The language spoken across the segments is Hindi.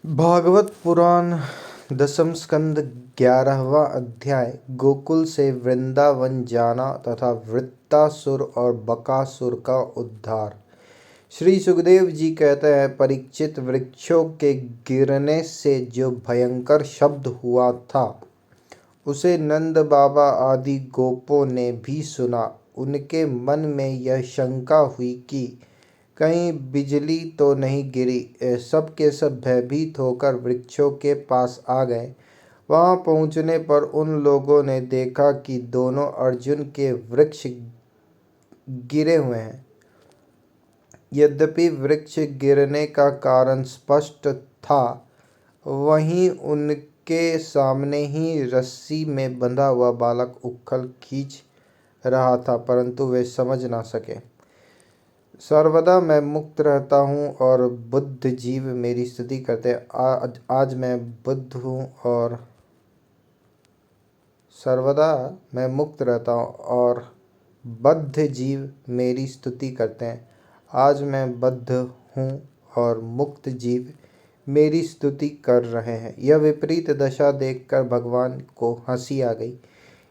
भागवत पुराण दसम स्कंद 11वां अध्याय। गोकुल से वृंदावन जाना तथा वृत्तासुर और बकासुर का उद्धार। श्री सुखदेव जी कहते हैं, परीक्षित, वृक्षों के गिरने से जो भयंकर शब्द हुआ था उसे नंद बाबा आदि गोपों ने भी सुना। उनके मन में यह शंका हुई कि कहीं बिजली तो नहीं गिरी। सब के सब भयभीत होकर वृक्षों के पास आ गए। वहां पहुंचने पर उन लोगों ने देखा कि दोनों अर्जुन के वृक्ष गिरे हुए हैं। यद्यपि वृक्ष गिरने का कारण स्पष्ट था, वहीं उनके सामने ही रस्सी में बंधा हुआ बालक उखल खींच रहा था, परंतु वे समझ ना सके। सर्वदा मैं मुक्त रहता हूँ और बुद्ध जीव मेरी स्तुति करते। आज मैं बुद्ध हूँ और सर्वदा मैं मुक्त रहता हूँ और बद्ध जीव मेरी स्तुति करते हैं। आज मैं बद्ध हूँ और मुक्त जीव मेरी स्तुति कर रहे हैं। यह विपरीत दशा देखकर भगवान को हंसी आ गई।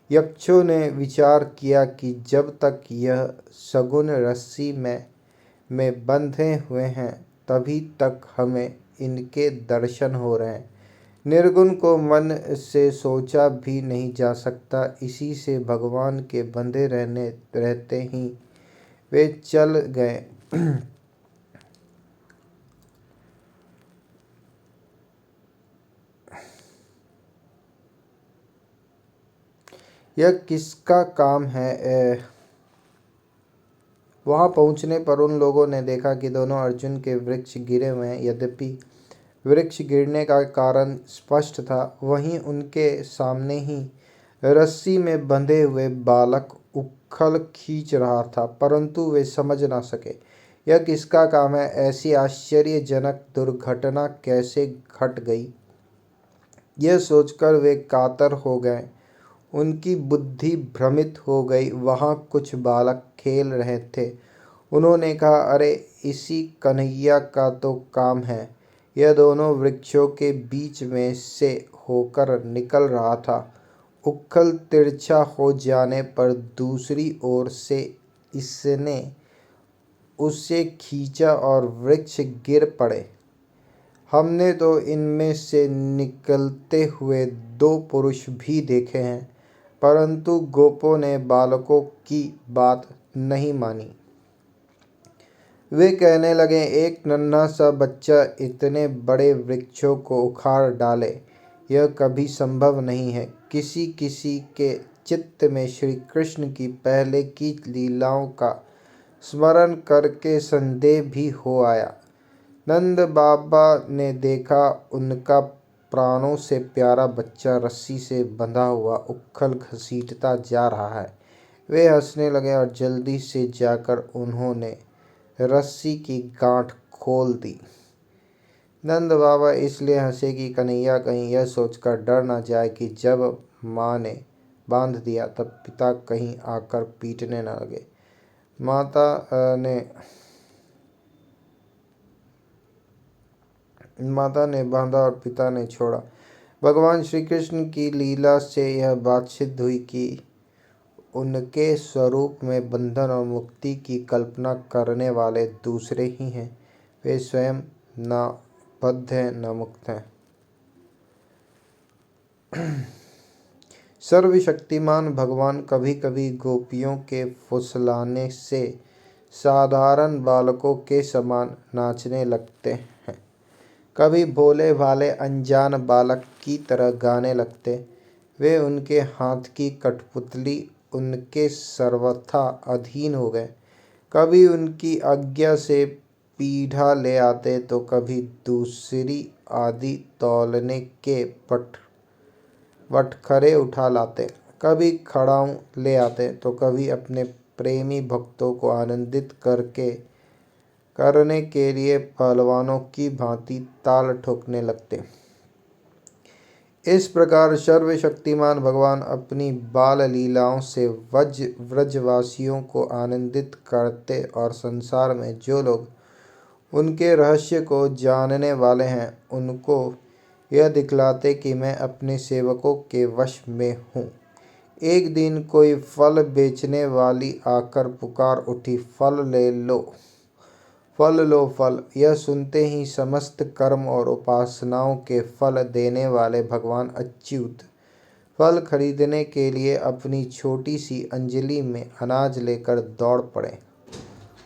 यक्षों ने विचार किया कि जब तक यह सगुन रस्सी में बंधे हुए हैं तभी तक हमें इनके दर्शन हो रहे हैं। निर्गुण को मन से सोचा भी नहीं जा सकता, इसी से भगवान के बंधे रहते ही वे चल गए। यह किसका काम है? वहां पहुंचने पर उन लोगों ने देखा कि दोनों अर्जुन के वृक्ष गिरे हुए हैं। यद्यपि वृक्ष गिरने का कारण स्पष्ट था, वहीं उनके सामने ही रस्सी में बंधे हुए बालक उखल खींच रहा था, परंतु वे समझ ना सके यह किसका काम है। ऐसी आश्चर्यजनक दुर्घटना कैसे घट गई, यह सोचकर वे कातर हो गए। उनकी बुद्धि भ्रमित हो गई। वहां कुछ बालक खेल रहे थे। उन्होंने कहा, अरे इसी कन्हैया का तो काम है। यह दोनों वृक्षों के बीच में से होकर निकल रहा था। उखल तिरछा हो जाने पर दूसरी ओर से इसने उसे खींचा और वृक्ष गिर पड़े। हमने तो इनमें से निकलते हुए दो पुरुष भी देखे हैं, परंतु गोपों ने बालकों की बात नहीं मानी। वे कहने लगे, एक नन्हा सा बच्चा इतने बड़े वृक्षों को उखाड़ डाले, यह कभी संभव नहीं है। किसी किसी के चित्त में श्री कृष्ण की पहले की लीलाओं का स्मरण करके संदेह भी हो आया। नंद बाबा ने देखा, उनका प्राणों से प्यारा बच्चा रस्सी से बंधा हुआ उखल घसीटता जा रहा है। वे हंसने लगे और जल्दी से जाकर उन्होंने रस्सी की गांठ खोल दी। नंद बाबा इसलिए हंसे कि कन्हैया कहीं यह सोचकर डर न जाए कि जब माँ ने बांध दिया तब पिता कहीं आकर पीटने न लगे। माता ने बांधा और पिता ने छोड़ा। भगवान श्री कृष्ण की लीला से यह बात सिद्ध हुई कि उनके स्वरूप में बंधन और मुक्ति की कल्पना करने वाले दूसरे ही हैं। वे स्वयं न बद्ध हैं न मुक्त हैं। सर्वशक्तिमान भगवान कभी कभी गोपियों के फुसलाने से साधारण बालकों के समान नाचने लगते हैं, कभी भोले भाले अनजान बालक की तरह गाने लगते। वे उनके हाथ की कठपुतली उनके सर्वथा अधीन हो गए। कभी उनकी आज्ञा से पीढ़ा ले आते तो कभी दूसरी आदि तौलने के बटखरे उठा लाते। कभी खड़ाऊं ले आते तो कभी अपने प्रेमी भक्तों को आनंदित करने के लिए पहलवानों की भांति ताल ठोकने लगते। इस प्रकार सर्वशक्तिमान भगवान अपनी बाल लीलाओं से व्रजवासियों को आनंदित करते और संसार में जो लोग उनके रहस्य को जानने वाले हैं, उनको यह दिखलाते कि मैं अपने सेवकों के वश में हूँ। एक दिन कोई फल बेचने वाली आकर पुकार उठी, फल ले लो, फल लो फल। यह सुनते ही समस्त कर्म और उपासनाओं के फल देने वाले भगवान अच्युत फल खरीदने के लिए अपनी छोटी सी अंजलि में अनाज लेकर दौड़ पड़े।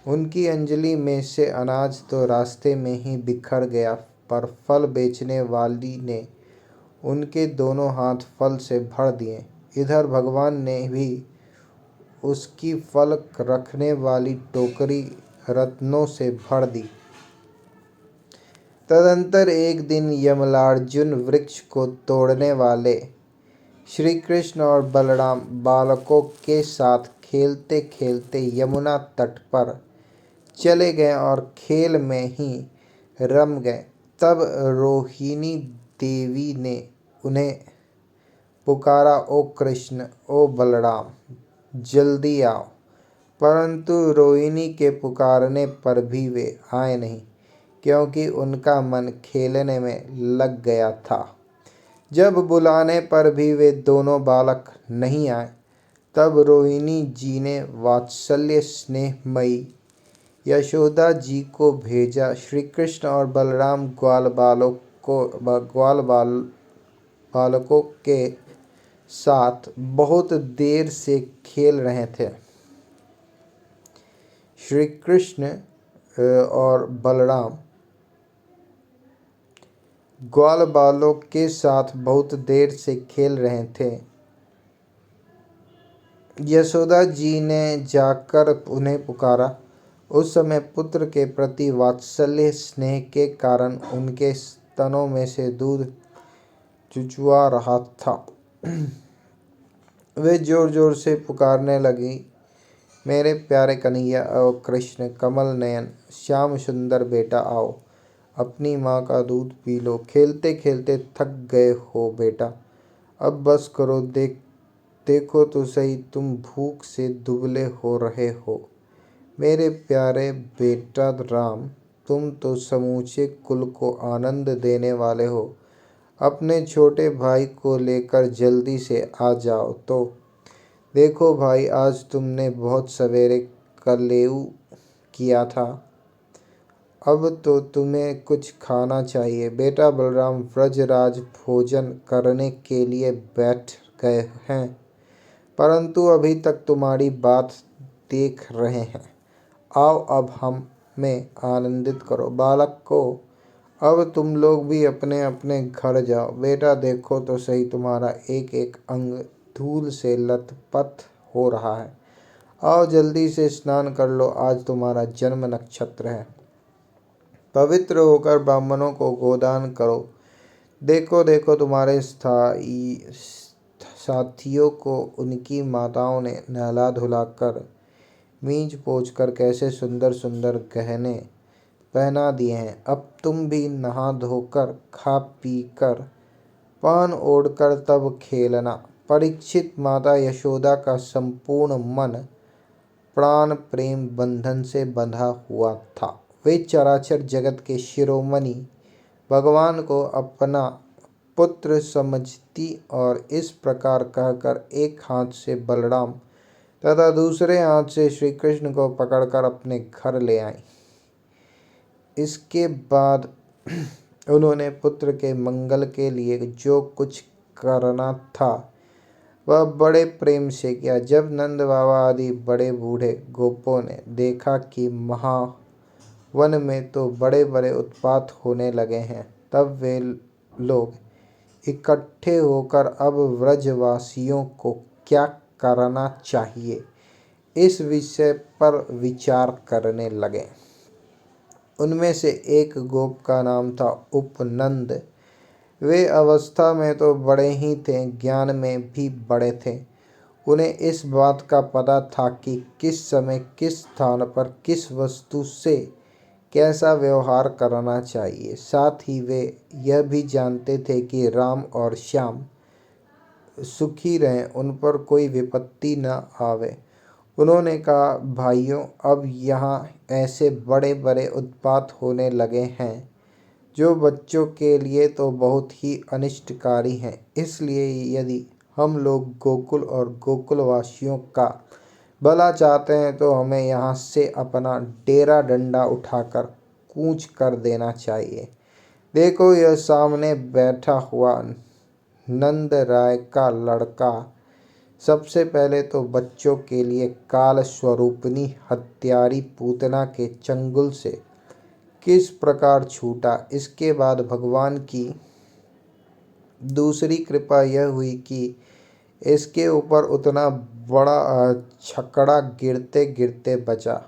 उनकी अंजलि में से अनाज तो रास्ते में ही बिखर गया, पर फल बेचने वाली ने उनके दोनों हाथ फल से भर दिए। इधर भगवान ने भी उसकी फल रखने वाली टोकरी रत्नों से भर दी। तदंतर एक दिन यमलार्जुन वृक्ष को तोड़ने वाले श्री कृष्ण और बलराम बालकों के साथ खेलते खेलते यमुना तट पर चले गए और खेल में ही रम गए। तब रोहिणी देवी ने उन्हें पुकारा, ओ कृष्ण, ओ बलराम, जल्दी आओ। परंतु रोहिणी के पुकारने पर भी वे आए नहीं, क्योंकि उनका मन खेलने में लग गया था। जब बुलाने पर भी वे दोनों बालक नहीं आए, तब रोहिणी जी ने वात्सल्य स्नेहमयी यशोदा जी को भेजा। श्री कृष्ण और बलराम बालकों के साथ बहुत देर से खेल रहे थे। श्री कृष्ण और बलराम ग्वाल बालों के साथ बहुत देर से खेल रहे थे। यशोदा जी ने जाकर उन्हें पुकारा। उस समय पुत्र के प्रति वात्सल्य स्नेह के कारण उनके स्तनों में से दूध चुचुआ रहा था। वे जोर जोर से पुकारने लगी, मेरे प्यारे कन्हैया, आओ कृष्ण, कमल नयन, श्याम सुंदर बेटा, आओ, अपनी माँ का दूध पी लो। खेलते खेलते थक गए हो बेटा, अब बस करो। देखो तो सही, तुम भूख से दुबले हो रहे हो। मेरे प्यारे बेटा राम, तुम तो समूचे कुल को आनंद देने वाले हो। अपने छोटे भाई को लेकर जल्दी से आ जाओ। तो देखो भाई, आज तुमने बहुत सवेरे कलेऊ किया था, अब तो तुम्हें कुछ खाना चाहिए। बेटा बलराम व्रजराज भोजन करने के लिए बैठ गए हैं, परंतु अभी तक तुम्हारी बात देख रहे हैं। आओ अब हमें आनंदित करो। बालक को, अब तुम लोग भी अपने अपने घर जाओ। बेटा देखो तो सही, तुम्हारा एक एक अंग धूल से लथपथ हो रहा है। आओ जल्दी से स्नान कर लो, आज तुम्हारा जन्म नक्षत्र है। पवित्र होकर ब्राह्मणों को गोदान करो। देखो देखो, तुम्हारे साथियों को उनकी माताओं ने नहला धुलाकर मींज पोंछकर कैसे सुंदर सुंदर गहने पहना दिए हैं। अब तुम भी नहा धोकर, खा पी कर, पान ओढ़कर तब खेलना। परीक्षित माता यशोदा का संपूर्ण मन प्राण प्रेम बंधन से बंधा हुआ था। वे चराचर जगत के शिरोमणि भगवान को अपना पुत्र समझती और इस प्रकार कहकर एक हाथ से बलराम तथा दूसरे हाथ से श्री कृष्ण को पकड़कर अपने घर ले आई। इसके बाद उन्होंने पुत्र के मंगल के लिए जो कुछ करना था वह बड़े प्रेम से किया। जब नंद बाबा आदि बड़े बूढ़े गोपों ने देखा कि महावन में तो बड़े बड़े उत्पात होने लगे हैं, तब वे लोग इकट्ठे होकर अब व्रजवासियों को क्या करना चाहिए, इस विषय पर विचार करने लगे। उनमें से एक गोप का नाम था उपनंद। वे अवस्था में तो बड़े ही थे, ज्ञान में भी बड़े थे। उन्हें इस बात का पता था कि किस समय, किस स्थान पर, किस वस्तु से कैसा व्यवहार करना चाहिए। साथ ही वे यह भी जानते थे कि राम और श्याम सुखी रहें, उन पर कोई विपत्ति न आवे। उन्होंने कहा, भाइयों, अब यहाँ ऐसे बड़े बड़े उत्पात होने लगे हैं जो बच्चों के लिए तो बहुत ही अनिष्टकारी हैं। इसलिए यदि हम लोग गोकुल और गोकुलवासियों का भला चाहते हैं तो हमें यहाँ से अपना डेरा डंडा उठाकर कूच कर देना चाहिए। देखो, यह सामने बैठा हुआ नंद राय का लड़का सबसे पहले तो बच्चों के लिए काल स्वरूपिणी हत्यारी पूतना के चंगुल से किस प्रकार छूटा। इसके बाद भगवान की दूसरी कृपा यह हुई कि इसके ऊपर उतना बड़ा छकड़ा गिरते गिरते बचा।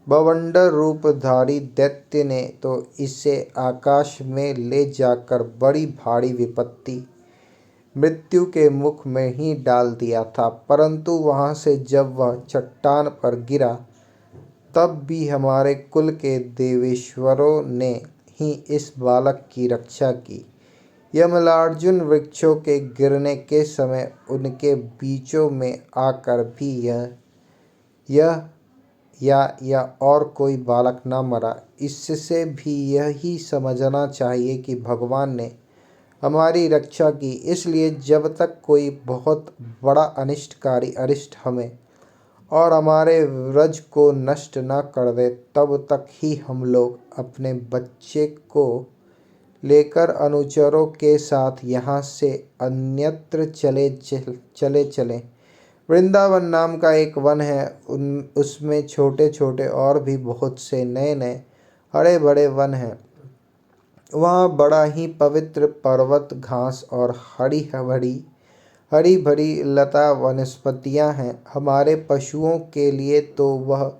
बवंडर रूपधारी दैत्य ने तो इसे आकाश में ले जाकर बड़ी भारी विपत्ति मृत्यु के मुख में ही डाल दिया था। परंतु वहां से जब वह चट्टान पर गिरा तब भी हमारे कुल के देवेश्वरों ने ही इस बालक की रक्षा की। यमलार्जुन वृक्षों के गिरने के समय उनके बीचों में आकर भी यह या और कोई बालक न मरा। इससे भी यही समझना चाहिए कि भगवान ने हमारी रक्षा की। इसलिए जब तक कोई बहुत बड़ा अनिष्टकारी अरिष्ट हमें और हमारे व्रज को नष्ट न कर दे तब तक ही हम लोग अपने बच्चे को लेकर अनुचरों के साथ यहाँ से अन्यत्र चले। वृंदावन नाम का एक वन है, उसमें छोटे छोटे और भी बहुत से नए नए हरे भरे वन हैं। वहाँ बड़ा ही पवित्र पर्वत, घास और हरी भरी लता वनस्पतियाँ हैं। हमारे पशुओं के लिए तो वह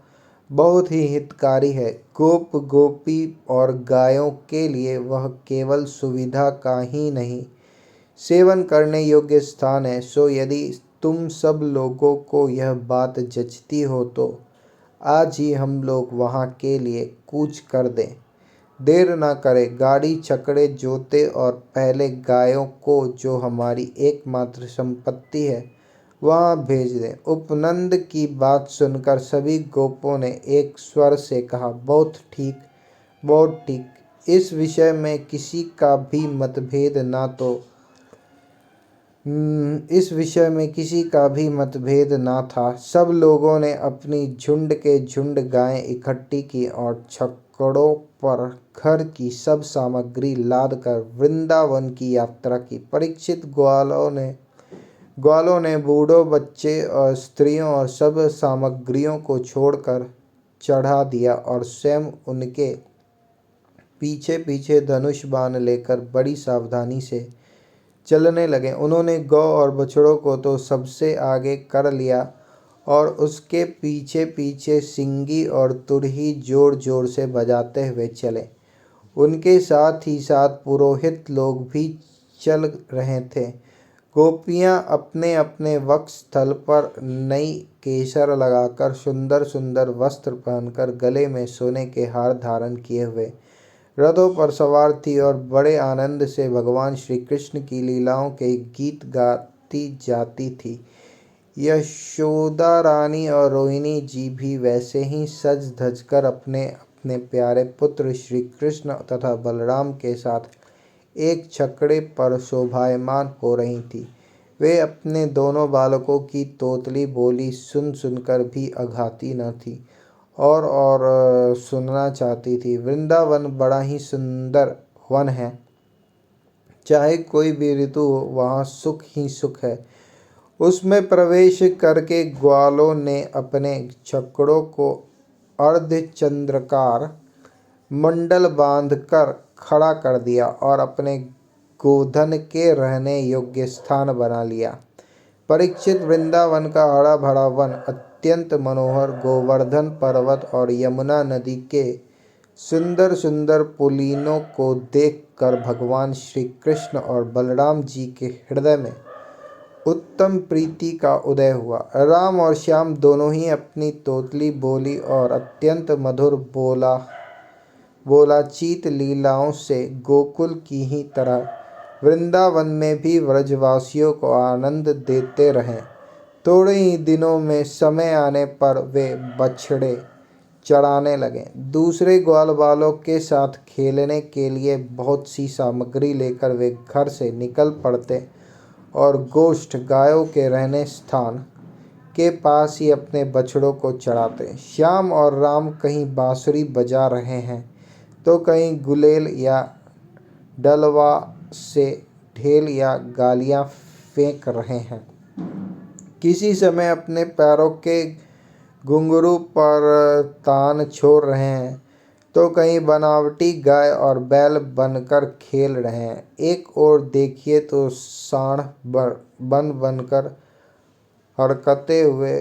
बहुत ही हितकारी है। गोप गोपी और गायों के लिए वह केवल सुविधा का ही नहीं, सेवन करने योग्य स्थान है। सो यदि तुम सब लोगों को यह बात जचती हो तो आज ही हम लोग वहाँ के लिए कूच कर दें। देर न करें, गाड़ी छकड़े जोते और पहले गायों को, जो हमारी एकमात्र संपत्ति है, वहाँ भेज दें। उपनंद की बात सुनकर सभी गोपों ने एक स्वर से कहा, बहुत ठीक, बहुत ठीक। इस विषय में किसी का भी मतभेद न था। सब लोगों ने अपनी झुंड के झुंड गायें इकट्ठी की और छकड़ों पर घर की सब सामग्री लाद कर वृंदावन की यात्रा की। परीक्षित ग्वालों ने बूढ़ों, बच्चे और स्त्रियों और सब सामग्रियों को छोड़कर चढ़ा दिया और स्वयं उनके पीछे पीछे धनुष बाण लेकर बड़ी सावधानी से चलने लगे। उन्होंने गौ और बछड़ों को तो सबसे आगे कर लिया और उसके पीछे पीछे सिंगी और तुरही जोर जोर से बजाते हुए चले। उनके साथ ही साथ पुरोहित लोग भी चल रहे थे। गोपियाँ अपने अपने वक्ष स्थल पर नई केसर लगाकर, सुंदर सुंदर वस्त्र पहनकर, गले में सोने के हार धारण किए हुए रथों पर सवार थी और बड़े आनंद से भगवान श्री कृष्ण की लीलाओं के गीत गाती जाती थी। यशोदा रानी और रोहिणी जी भी वैसे ही सज धज कर अपने अपने प्यारे पुत्र श्री कृष्ण तथा बलराम के साथ एक छकड़े पर शोभायमान हो रही थी। वे अपने दोनों बालकों की तोतली बोली सुन सुनकर भी अघाती न थी और सुनना चाहती थी। वृंदावन बड़ा ही सुंदर वन है। चाहे कोई भी ऋतु हो, वहाँ सुख ही सुख है। उसमें प्रवेश करके ग्वालों ने अपने छकड़ों को अर्धचंद्राकार मंडल बांधकर खड़ा कर दिया और अपने गोधन के रहने योग्य स्थान बना लिया। परीक्षित, वृंदावन का हरा भरा वन, अत्यंत मनोहर गोवर्धन पर्वत और यमुना नदी के सुंदर सुंदर पुलिनों को देखकर भगवान श्री कृष्ण और बलराम जी के हृदय में उत्तम प्रीति का उदय हुआ। राम और श्याम दोनों ही अपनी तोतली बोली और अत्यंत मधुर बोलाचीत लीलाओं से गोकुल की ही तरह वृंदावन में भी व्रजवासियों को आनंद देते रहे। थोड़े ही दिनों में समय आने पर वे बछड़े चढ़ाने लगे। दूसरे ग्वाल वालों के साथ खेलने के लिए बहुत सी सामग्री लेकर वे घर से निकल पड़ते और गोष्ठ गायों के रहने स्थान के पास ही अपने बछड़ों को चढ़ाते। श्याम और राम कहीं बांसुरी बजा रहे हैं तो कहीं गुलेल या डलवा से ढेल या गालियां फेंक रहे हैं। किसी समय अपने पैरों के घुंघरू पर तान छोड़ रहे हैं तो कहीं बनावटी गाय और बैल बनकर खेल रहे हैं। एक ओर देखिए तो सांड बन बनकर हरकते हुए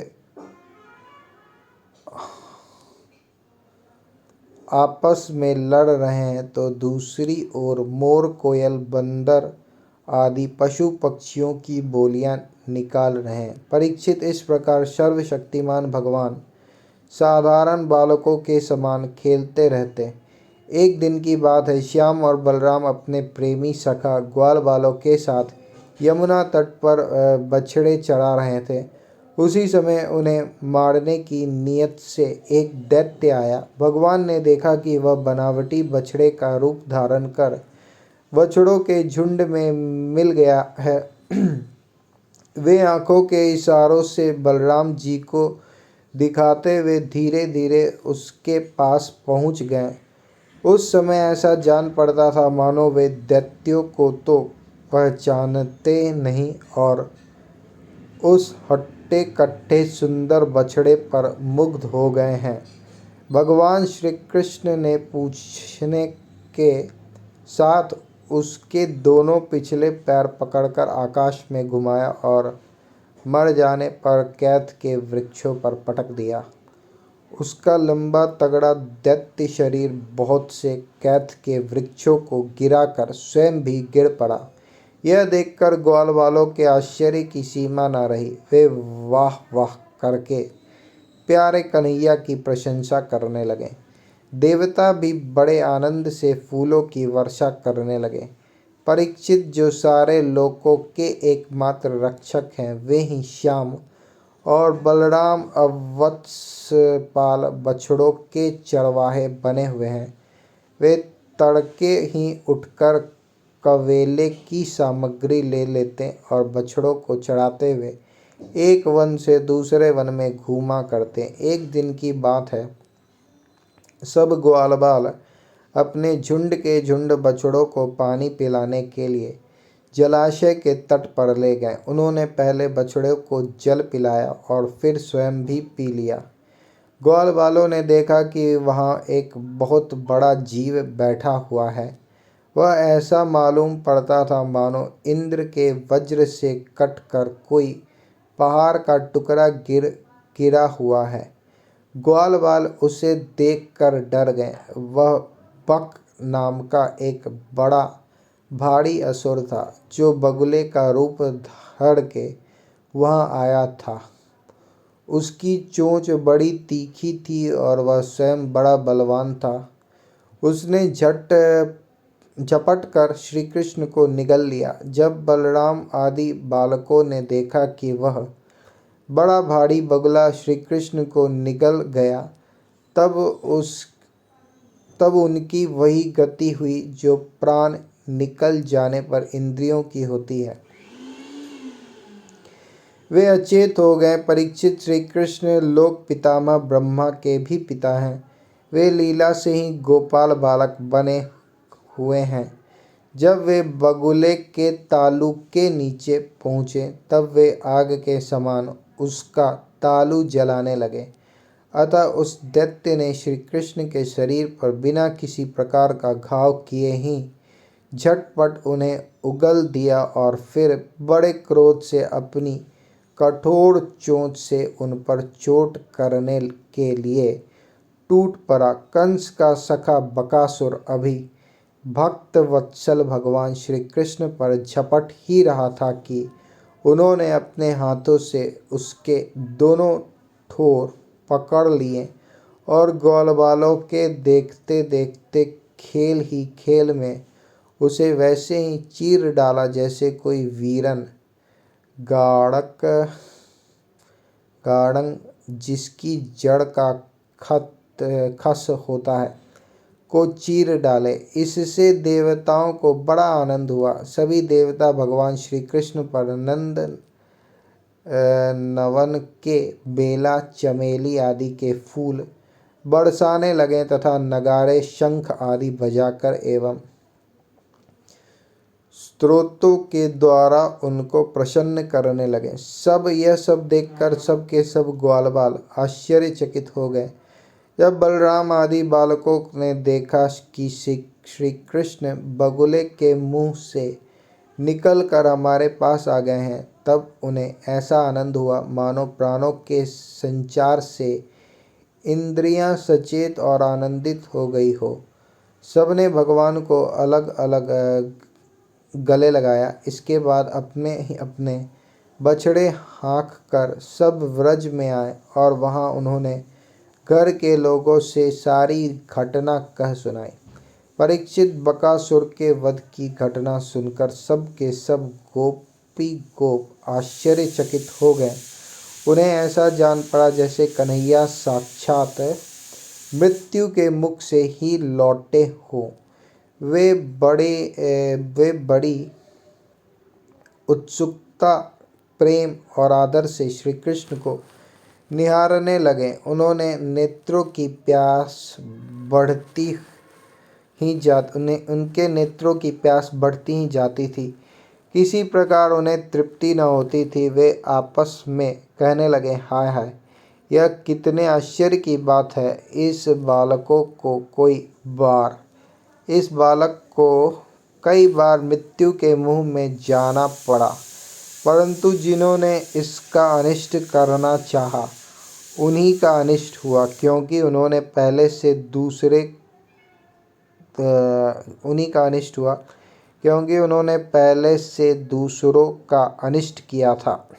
आपस में लड़ रहे हैं तो दूसरी ओर मोर, कोयल, बंदर आदि पशु पक्षियों की बोलियां निकाल रहे हैं। परीक्षित, इस प्रकार सर्वशक्तिमान भगवान साधारण बालकों के समान खेलते रहते। एक दिन की बात है, श्याम और बलराम अपने प्रेमी सखा ग्वाल बालों के साथ यमुना तट पर बछड़े चरा रहे थे। उसी समय उन्हें मारने की नीयत से एक दैत्य आया। भगवान ने देखा कि वह बनावटी बछड़े का रूप धारण कर बछड़ों के झुंड में मिल गया है। वे आंखों के इशारों से बलराम जी को दिखाते हुए धीरे धीरे उसके पास पहुंच गए। उस समय ऐसा जान पड़ता था मानो वे दैत्यों को तो पहचानते नहीं और उस हट्टे कट्टे सुंदर बछड़े पर मुग्ध हो गए हैं। भगवान श्री कृष्ण ने पूछने के साथ उसके दोनों पिछले पैर पकड़कर आकाश में घुमाया और मर जाने पर कैथ के वृक्षों पर पटक दिया। उसका लंबा तगड़ा दैत्य शरीर बहुत से कैथ के वृक्षों को गिराकर स्वयं भी गिर पड़ा। यह देखकर ग्वाल वालों के आश्चर्य की सीमा न रही। वे वाह वाह करके प्यारे कन्हैया की प्रशंसा करने लगे। देवता भी बड़े आनंद से फूलों की वर्षा करने लगे। परीक्षित, जो सारे लोकों के एकमात्र रक्षक हैं, वे ही श्याम और बलराम अवत्सपाल बछड़ों के चरवाहे बने हुए हैं। वे तड़के ही उठकर कवेले की सामग्री ले लेते और बछड़ों को चढ़ाते हुए एक वन से दूसरे वन में घूमा करते। एक दिन की बात है, सब ग्वालबाल अपने झुंड के झुंड बछड़ों को पानी पिलाने के लिए जलाशय के तट पर ले गए। उन्होंने पहले बछड़े को जल पिलाया और फिर स्वयं भी पी लिया। ग्वाल वालों ने देखा कि वहाँ एक बहुत बड़ा जीव बैठा हुआ है। वह ऐसा मालूम पड़ता था मानो इंद्र के वज्र से कट कर कोई पहाड़ का टुकड़ा गिरा हुआ है। ग्वाल बाल उसे देखकर डर गए। वह बक नाम का एक बड़ा भारी असुर था जो बगुले का रूप धर के वहाँ आया था। उसकी चोंच बड़ी तीखी थी और वह स्वयं बड़ा बलवान था। उसने झपट कर श्री कृष्ण को निगल लिया। जब बलराम आदि बालकों ने देखा कि वह बड़ा भारी बगुला श्री कृष्ण को निगल गया, तब उनकी वही गति हुई जो प्राण निकल जाने पर इंद्रियों की होती है। वे अचेत हो गए। परीक्षित, श्री कृष्ण लोक पितामह ब्रह्मा के भी पिता हैं। वे लीला से ही गोपाल बालक बने हुए हैं। जब वे बगुले के तालू के नीचे पहुँचे तब वे आग के समान उसका तालू जलाने लगे। अतः उस दैत्य ने श्री कृष्ण के शरीर पर बिना किसी प्रकार का घाव किए ही झटपट उन्हें उगल दिया और फिर बड़े क्रोध से अपनी कठोर चोंच से उन पर चोट करने के लिए टूट पड़ा। कंस का सखा बकासुर अभी भक्त वत्सल भगवान श्री कृष्ण पर झपट ही रहा था कि उन्होंने अपने हाथों से उसके दोनों ठोर पकड़ लिए और ग्वालबालों के देखते देखते खेल ही खेल में उसे वैसे ही चीर डाला जैसे कोई वीरन गाड़क गाढ़ंग जिसकी जड़ का खस होता है को चीर डाले। इससे देवताओं को बड़ा आनंद हुआ। सभी देवता भगवान श्री कृष्ण पर नंद नवन के बेला, चमेली आदि के फूल बरसाने लगे तथा नगाड़े, शंख आदि बजाकर एवं स्तोत्रों के द्वारा उनको प्रसन्न करने लगे। यह सब देखकर सब के सब ग्वाल बाल आश्चर्यचकित हो गए। जब बलराम आदि बालकों ने देखा कि श्री कृष्ण बगुले के मुंह से निकल कर हमारे पास आ गए हैं, तब उन्हें ऐसा आनंद हुआ मानो प्राणों के संचार से इंद्रियां सचेत और आनंदित हो गई हो। सबने भगवान को अलग अलग गले लगाया। इसके बाद अपने ही अपने बछड़े हाँक कर सब व्रज में आए और वहां उन्होंने घर के लोगों से सारी घटना कह सुनाई। परीक्षित बकासुर के वध की घटना सुनकर सब के सब गोपी गोप आश्चर्यचकित हो गए। उन्हें ऐसा जान पड़ा जैसे कन्हैया साक्षात मृत्यु के मुख से ही लौटे हों। वे बड़ी उत्सुकता, प्रेम और आदर से श्री कृष्ण को निहारने लगे। उनके नेत्रों की प्यास बढ़ती ही जाती थी। किसी प्रकार उन्हें तृप्ति न होती थी। वे आपस में कहने लगे, हाय हाय, यह कितने आश्चर्य की बात है। इस बालक को कई बार मृत्यु के मुंह में जाना पड़ा, परंतु जिन्होंने इसका अनिष्ट करना चाहा उन्हीं का अनिष्ट हुआ, क्योंकि उन्होंने पहले से दूसरों का अनिष्ट किया था।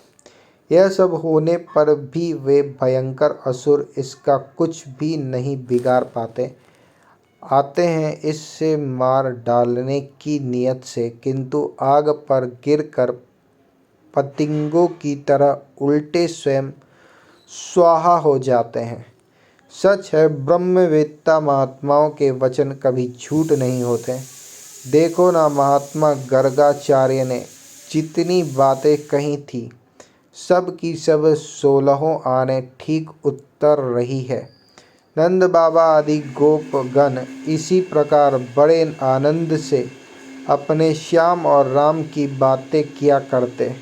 यह सब होने पर भी वे भयंकर असुर इसका कुछ भी नहीं बिगाड़ पाते। आते हैं इससे मार डालने की नीयत से, किंतु आग पर गिरकर पतंगों की तरह उल्टे स्वयं स्वाहा हो जाते हैं। सच है, ब्रह्मवेत्ता महात्माओं के वचन कभी झूठ नहीं होते। देखो ना, महात्मा गर्गाचार्य ने जितनी बातें कही थी, सब की सब 16 आने ठीक उत्तर रही है। नंद बाबा आदि गोपगण इसी प्रकार बड़े आनंद से अपने श्याम और राम की बातें किया करते।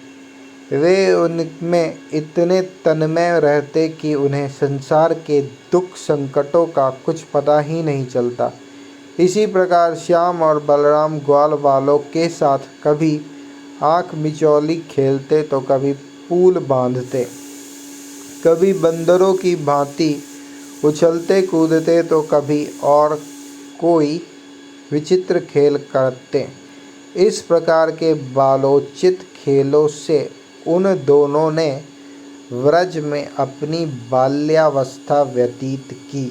वे उनमें इतने तन्मय रहते कि उन्हें संसार के दुख संकटों का कुछ पता ही नहीं चलता। इसी प्रकार श्याम और बलराम ग्वाल वालों के साथ कभी आँख मिचौली खेलते तो कभी पूल बांधते, कभी बंदरों की भांति उछलते कूदते तो कभी और कोई विचित्र खेल करते। इस प्रकार के बालोचित खेलों से उन दोनों ने व्रज में अपनी बाल्यावस्था व्यतीत की।